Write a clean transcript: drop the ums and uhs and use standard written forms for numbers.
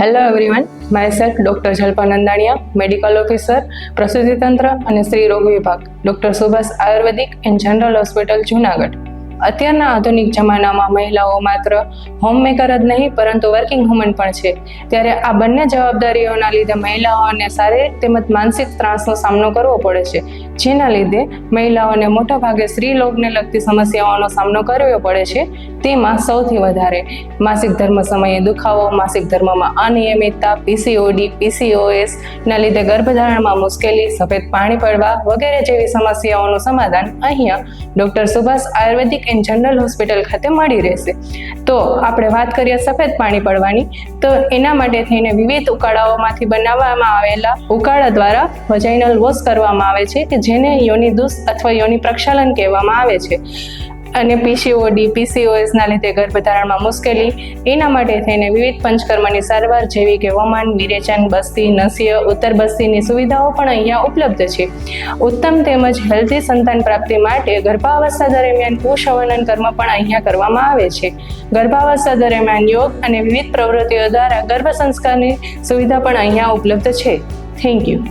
Hello everyone, myself doctor Jalpa Nandaniya, medical officer, પ્રસૂતિતંત્ર અને સ્ત્રી રોગ વિભાગ, doctor Subhash Ayurvedic and general hospital, Junagadh. અત્યારના આધુનિક જમાનામાં મહિલાઓ માત્ર હોમમેકર જ નહીં પરંતુ વર્કિંગ વુમન પણ છે. ત્યારે આ બંને જવાબદારીઓના લીધે મહિલાઓને શારીરિક તેમજ માનસિક ત્રાસનો સામનો કરવો પડે છે, જેના લીધે મહિલાઓને મોટાભાગે સ્ત્રી રોગને લગતી સમસ્યાઓનો સામનો કરવો પડે છે. તેમાં સૌથી વધારે માસિક ધર્મ સમયે દુખાવો, માસિક ધર્મમાં અનિયમિતતા, પીસીઓડી, પીસીઓએસ ના લીધે ગર્ભધારણમાં મુશ્કેલી, સફેદ પાણી પડવા વગેરે જેવી સમસ્યાઓનું સમાધાન અહીંયા doctor Subhash Ayurvedic and general hospital ખાતે મળી રહેશે. તો આપણે વાત કરીએ સફેદ પાણી પડવાની, તો એના માટે થઈને વિવિધ ઉકાળાઓમાંથી બનાવવામાં આવેલા ઉકાળા દ્વારા વજાઇનલ વોશ કરવામાં આવે છે કે જેને યોનિ દુષ અથવા યોનિ પ્રક્ષાલન કહેવામાં આવે છે. અને પીસીઓડી, પીસીઓએસના લીધે ગર્ભધારણમાં મુશ્કેલી, એના માટે થઈને વિવિધ પંચકર્મની સારવાર જેવી કે વમન, વિરેચન, બસ્તી, નસ્ય, ઉત્તર બસ્તીની સુવિધાઓ પણ અહીંયા ઉપલબ્ધ છે. ઉત્તમ તેમજ હેલ્ધી સંતાન પ્રાપ્તિ માટે ગર્ભાવસ્થા દરમિયાન કુશવનન કર્મ પણ અહીંયા કરવામાં આવે છે. ગર્ભાવસ્થા દરમિયાન યોગ અને વિવિધ પ્રવૃત્તિઓ દ્વારા ગર્ભ સંસ્કારની સુવિધા પણ અહીંયા ઉપલબ્ધ છે. Thank you.